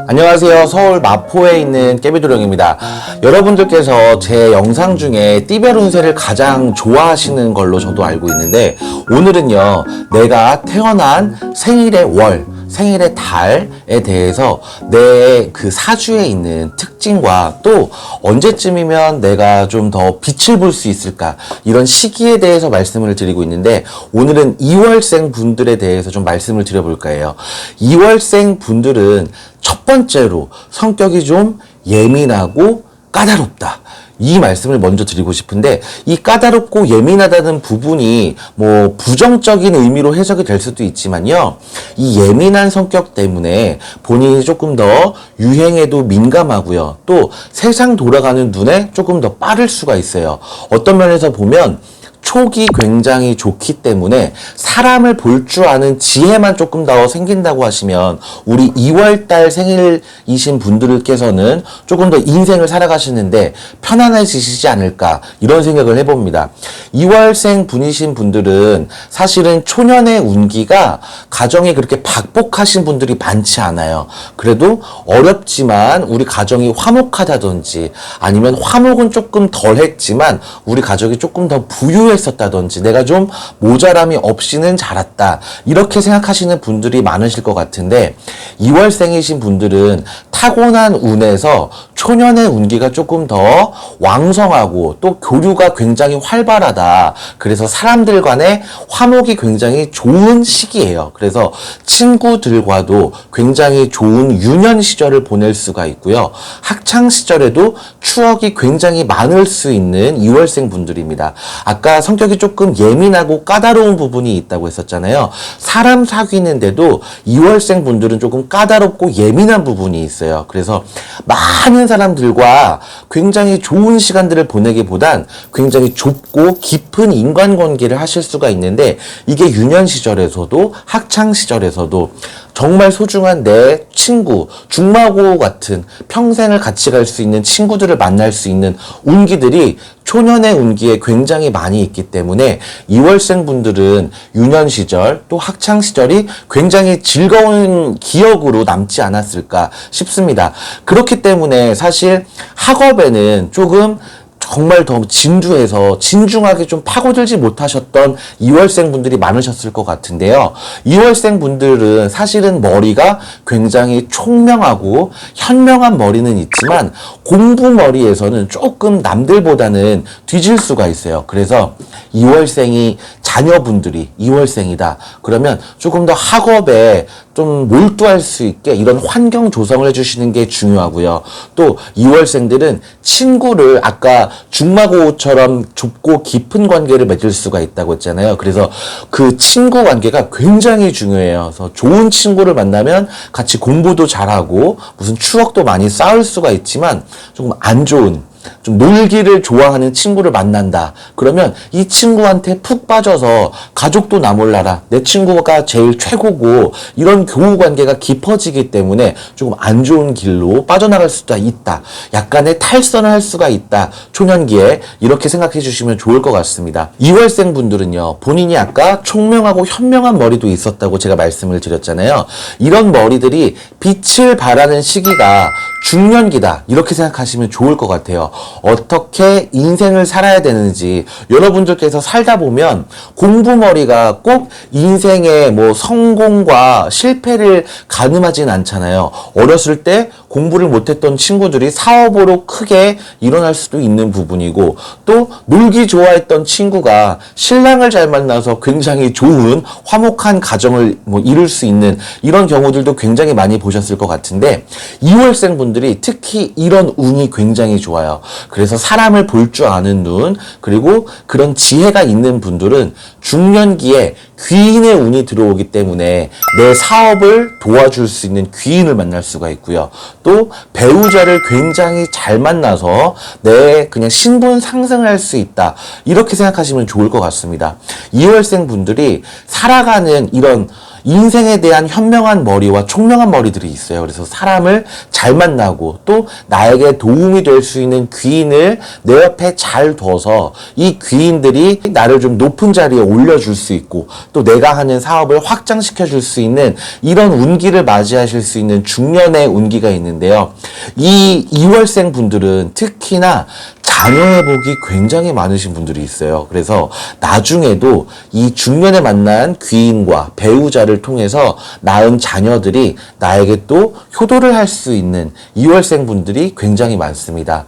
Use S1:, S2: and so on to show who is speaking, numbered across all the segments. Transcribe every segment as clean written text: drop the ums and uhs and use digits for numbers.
S1: 안녕하세요. 서울 마포에 있는 깨비도령입니다. 여러분들께서 제 영상 중에 띠별 운세를 가장 좋아하시는 걸로 저도 알고 있는데, 오늘은요, 내가 태어난 생일의 월, 생일의 달에 대해서 내 그 사주에 있는 특징과 또 언제쯤이면 내가 좀 더 빛을 볼 수 있을까, 이런 시기에 대해서 말씀을 드리고 있는데, 오늘은 2월생 분들에 대해서 좀 말씀을 드려볼까 해요. 2월생 분들은 첫 번째로 성격이 좀 예민하고 까다롭다, 이 말씀을 먼저 드리고 싶은데, 이 까다롭고 예민하다는 부분이 뭐 부정적인 의미로 해석이 될 수도 있지만요, 이 예민한 성격 때문에 본인이 조금 더 유행에도 민감하고요, 또 세상 돌아가는 눈에 조금 더 빠를 수가 있어요. 어떤 면에서 보면 촉이 굉장히 좋기 때문에 사람을 볼 줄 아는 지혜만 조금 더 생긴다고 하시면, 우리 2월달 생일이신 분들께서는 조금 더 인생을 살아가시는데 편안해지시지 않을까, 이런 생각을 해봅니다. 2월생 분이신 분들은 사실은 초년의 운기가 가정이 그렇게 박복하신 분들이 많지 않아요. 그래도 어렵지만 우리 가정이 화목하다든지, 아니면 화목은 조금 덜 했지만 우리 가족이 조금 더 부유했었다든지, 내가 좀 모자람이 없이는 자랐다, 이렇게 생각하시는 분들이 많으실 것 같은데, 2월생이신 분들은 타고난 운에서 초년의 운기가 조금 더 왕성하고 또 교류가 굉장히 활발하다, 그래서 사람들 간의 화목이 굉장히 좋은 시기예요. 그래서 친구들과도 굉장히 좋은 유년 시절을 보낼 수가 있고요, 학창 시절에도 추억이 굉장히 많을 수 있는 2월생 분들입니다. 아까 성격이 조금 예민하고 까다로운 부분이 있다고 했었잖아요. 사람 사귀는데도 2월생 분들은 조금 까다롭고 예민한 부분이 있어요. 그래서 많은 사람들과 굉장히 좋은 시간들을 보내기보단 굉장히 좁고 깊은 인간관계를 하실 수가 있는데, 이게 유년 시절에서도 학창 시절에서도 정말 소중한 내 친구, 중마고 같은 평생을 같이 갈 수 있는 친구들을 만날 수 있는 운기들이 초년의 운기에 굉장히 많이 있기 때문에 2월생 분들은 유년 시절 또 학창 시절이 굉장히 즐거운 기억으로 남지 않았을까 싶습니다. 그렇기 때문에 사실 학업에는 조금 정말 더 진중하게 좀 파고들지 못하셨던 2월생 분들이 많으셨을 것 같은데요. 2월생 분들은 사실은 머리가 굉장히 총명하고 현명한 머리는 있지만 공부 머리에서는 조금 남들보다는 뒤질 수가 있어요. 그래서 2월생이 자녀분들이 2월생이다 그러면 조금 더 학업에 좀 몰두할 수 있게 이런 환경 조성을 해주시는 게 중요하고요. 또 2월생들은 친구를 아까 중마고처럼 좁고 깊은 관계를 맺을 수가 있다고 했잖아요. 그래서 그 친구 관계가 굉장히 중요해요. 그래서 좋은 친구를 만나면 같이 공부도 잘하고 무슨 추억도 많이 쌓을 수가 있지만, 조금 안 좋은, 좀 놀기를 좋아하는 친구를 만난다 그러면 이 친구한테 푹 빠져서 가족도 나 몰라라, 내 친구가 제일 최고고, 이런 교우 관계가 깊어지기 때문에 조금 안 좋은 길로 빠져나갈 수도 있다, 약간의 탈선을 할 수가 있다, 초년기에. 이렇게 생각해 주시면 좋을 것 같습니다. 2월생 분들은요, 본인이 아까 총명하고 현명한 머리도 있었다고 제가 말씀을 드렸잖아요. 이런 머리들이 빛을 발하는 시기가 중년기다, 이렇게 생각하시면 좋을 것 같아요. 어떻게 인생을 살아야 되는지, 여러분들께서 살다 보면 공부머리가 꼭 인생의 뭐 성공과 실패를 가늠하진 않잖아요. 어렸을 때 공부를 못했던 친구들이 사업으로 크게 일어날 수도 있는 부분이고, 또 놀기 좋아했던 친구가 신랑을 잘 만나서 굉장히 좋은 화목한 가정을 뭐 이룰 수 있는 이런 경우들도 굉장히 많이 보셨을 것 같은데, 2월생 분들이 특히 이런 운이 굉장히 좋아요. 그래서 사람을 볼 줄 아는 눈, 그리고 그런 지혜가 있는 분들은 중년기에 귀인의 운이 들어오기 때문에 내 사업을 도와줄 수 있는 귀인을 만날 수가 있고요. 또 배우자를 굉장히 잘 만나서 내 그냥 신분 상승을 할 수 있다, 이렇게 생각하시면 좋을 것 같습니다. 2월생 분들이 살아가는 이런 인생에 대한 현명한 머리와 총명한 머리들이 있어요. 그래서 사람을 잘 만나고 또 나에게 도움이 될 수 있는 귀인을 내 옆에 잘 둬서 이 귀인들이 나를 좀 높은 자리에 올려줄 수 있고 또 내가 하는 사업을 확장시켜 줄 수 있는 이런 운기를 맞이하실 수 있는 중년의 운기가 있는데요. 이 2월생 분들은 특히나 자녀 회복이 굉장히 많으신 분들이 있어요. 그래서 나중에도 이 중년에 만난 귀인과 배우자를 통해서 낳은 자녀들이 나에게 또 효도를 할 수 있는 2월생 분들이 굉장히 많습니다.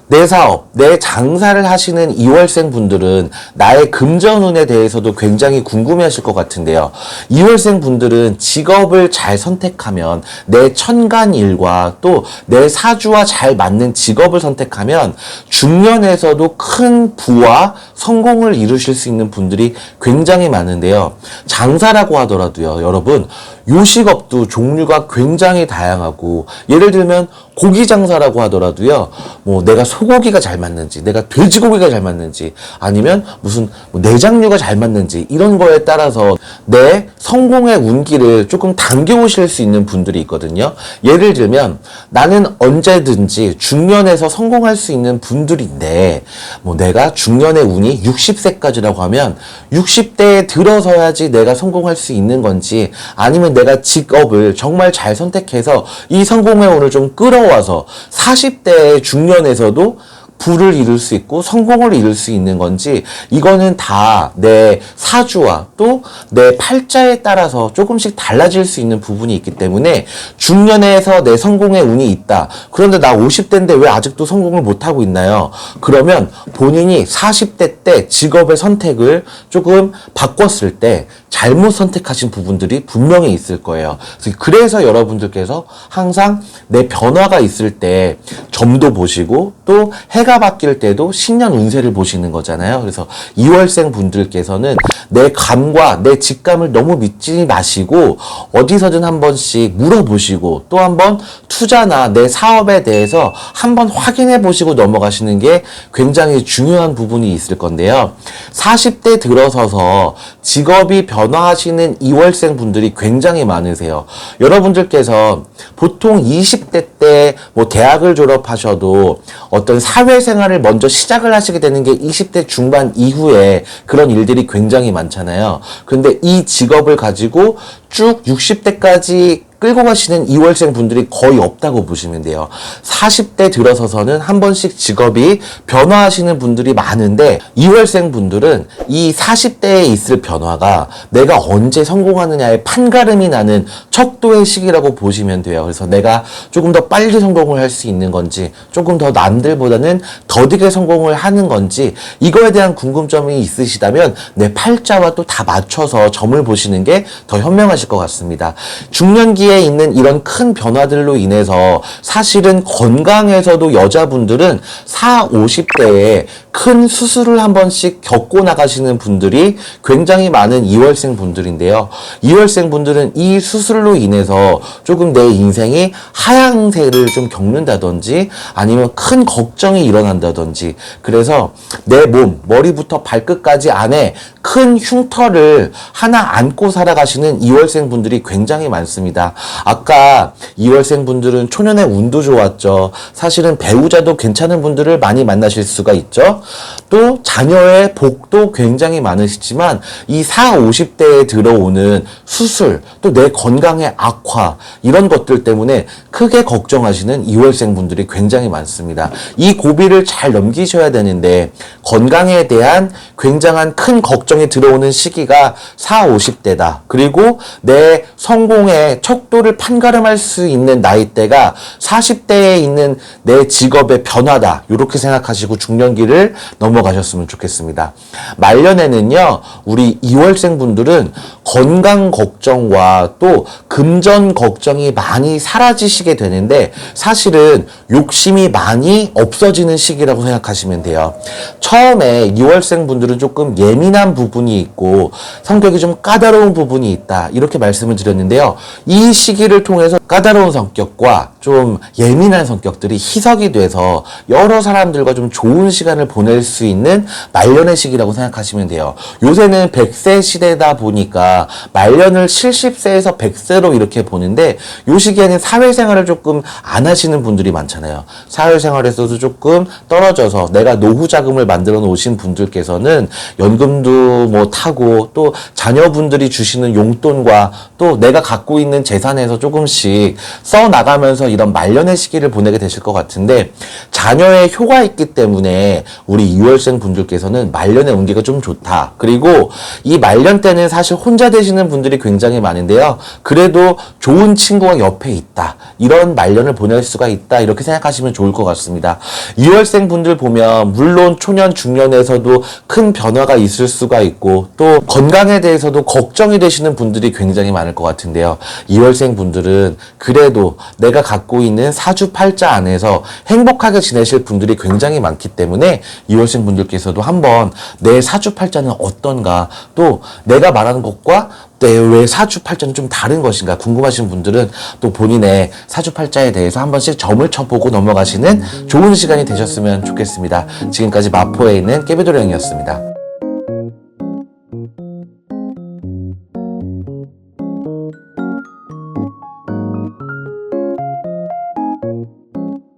S1: 내 사업, 내 장사를 하시는 2월생 분들은 나의 금전운에 대해서도 굉장히 궁금해 하실 것 같은데요. 2월생 분들은 직업을 잘 선택하면 내 천간일과 또 내 사주와 잘 맞는 직업을 선택하면 중년에서도 큰 부와 성공을 이루실 수 있는 분들이 굉장히 많은데요. 장사라고 하더라도요, 여러분, 요식업도 종류가 굉장히 다양하고 예를 들면 고기 장사라고 하더라도요, 뭐 내가 소고기가 잘 맞는지, 내가 돼지고기가 잘 맞는지, 아니면 무슨 내장류가 잘 맞는지 이런 거에 따라서 내 성공의 운기를 조금 당겨오실 수 있는 분들이 있거든요. 예를 들면 나는 언제든지 중년에서 성공할 수 있는 분들인데 뭐 내가 중년의 운이 60세까지라고 하면 60대에 들어서야지 내가 성공할 수 있는 건지 아니면 내가 직업을 정말 잘 선택해서 이 성공의 운을 좀 끌어와서 40대의 중년에서도 부를 이룰 수 있고 성공을 이룰 수 있는 건지 이거는 다 내 사주와 또 내 팔자에 따라서 조금씩 달라질 수 있는 부분이 있기 때문에 중년에서 내 성공의 운이 있다. 그런데 나 50대인데 왜 아직도 성공을 못하고 있나요? 그러면 본인이 40대 때 직업의 선택을 조금 바꿨을 때 잘못 선택하신 부분들이 분명히 있을 거예요. 그래서 여러분들께서 항상 내 변화가 있을 때 점도 보시고 또 해가 바뀔 때도 신년 운세를 보시는 거잖아요. 그래서 2월생 분들께서는 내 감과 내 직감을 너무 믿지 마시고 어디서든 한 번씩 물어보시고 또 한 번 투자나 내 사업에 대해서 한번 확인해 보시고 넘어가시는 게 굉장히 중요한 부분이 있을 건데요. 40대 들어서서 직업이 변화하시는 2월생 분들이 굉장히 많으세요. 여러분들께서 보통 20대 때 뭐 대학을 졸업하셔도 어떤 사회생활을 먼저 시작을 하시게 되는 게 20대 중반 이후에 그런 일들이 굉장히 많잖아요. 근데 이 직업을 가지고 쭉 60대까지 끌고 가시는 2월생 분들이 거의 없다고 보시면 돼요. 40대 들어서서는 한 번씩 직업이 변화하시는 분들이 많은데 2월생 분들은 이 40대에 있을 변화가 내가 언제 성공하느냐에 판가름이 나는 척도의 시기라고 보시면 돼요. 그래서 내가 조금 더 빨리 성공을 할 수 있는 건지 조금 더 남들보다는 더디게 성공을 하는 건지 이거에 대한 궁금점이 있으시다면 내 팔자와 또 다 맞춰서 점을 보시는 게 더 현명하실 것 같습니다. 중년기에 있는 이런 큰 변화들로 인해서 사실은 건강에서도 여자분들은 40, 50대에 큰 수술을 한 번씩 겪고 나가시는 분들이 굉장히 많은 2월생 분들인데요. 2월생 분들은 이 수술로 인해서 조금 내 인생이 하향세를 좀 겪는다든지 아니면 큰 걱정이 일어난다든지 그래서 내 몸, 머리부터 발끝까지 안에 큰 흉터를 하나 안고 살아가시는 2월생 분들이 굉장히 많습니다. 아까 2월생 분들은 초년에 운도 좋았죠. 사실은 배우자도 괜찮은 분들을 많이 만나실 수가 있죠. 또 자녀의 복도 굉장히 많으시지만 이 40, 50대에 들어오는 수술, 또 내 건강의 악화 이런 것들 때문에 크게 걱정하시는 2월생 분들이 굉장히 많습니다. 이 고비를 잘 넘기셔야 되는데 건강에 대한 굉장한 큰 걱정이 들어오는 시기가 40, 50대다. 그리고 내 성공의 척도를 판가름할 수 있는 나이대가 40대에 있는 내 직업의 변화다. 이렇게 생각하시고 중년기를 넘어가셨으면 좋겠습니다. 말년에는요, 우리 2월생 분들은 건강 걱정과 또 금전 걱정이 많이 사라지시게 되는데 사실은 욕심이 많이 없어지는 시기라고 생각하시면 돼요. 처음에 2월생 분들은 조금 예민한 부분이 있고 성격이 좀 까다로운 부분이 있다 이렇게 말씀을 드렸는데요. 이 시기를 통해서 까다로운 성격과 좀 예민한 성격들이 희석이 돼서 여러 사람들과 좀 좋은 시간을 보낼 수 있는 말년의 시기라고 생각하시면 돼요. 요새는 100세 시대다 보니까 말년을 70세에서 100세로 이렇게 보는데 요 시기에는 사회생활을 조금 안 하시는 분들이 많잖아요. 사회생활에서도 조금 떨어져서 내가 노후 자금을 만들어 놓으신 분들께서는 연금도 뭐 타고 또 자녀분들이 주시는 용돈과 또 내가 갖고 있는 재산에서 조금씩 써 나가면서 이런 말년의 시기를 보내게 되실 것 같은데, 자녀의 효가 있기 때문에 우리 2월생 분들께서는 말년의 운기가 좀 좋다. 그리고 이 말년 때는 사실 혼자 되시는 분들이 굉장히 많은데요. 그래도 좋은 친구가 옆에 있다. 이런 말년을 보낼 수가 있다. 이렇게 생각하시면 좋을 것 같습니다. 2월생 분들 보면 물론 초년 중년에서도 큰 변화가 있을 수가 있고 또 건강에 대해서도 걱정이 되시는 분들이 굉장히 많을 것 같은데요. 2월생 분들은 그래도 내가 갖고 있는 사주팔자 안에서 행복하게 지내실 분들이 굉장히 많기 때문에 2월생 분들께서도 한번 내 사주팔자는 어떤가, 또 내가 말하는 것과 왜 사주팔자는 좀 다른 것인가 궁금하신 분들은 또 본인의 사주팔자에 대해서 한 번씩 점을 쳐보고 넘어가시는 좋은 시간이 되셨으면 좋겠습니다. 지금까지 마포에 있는 깨비도령이었습니다.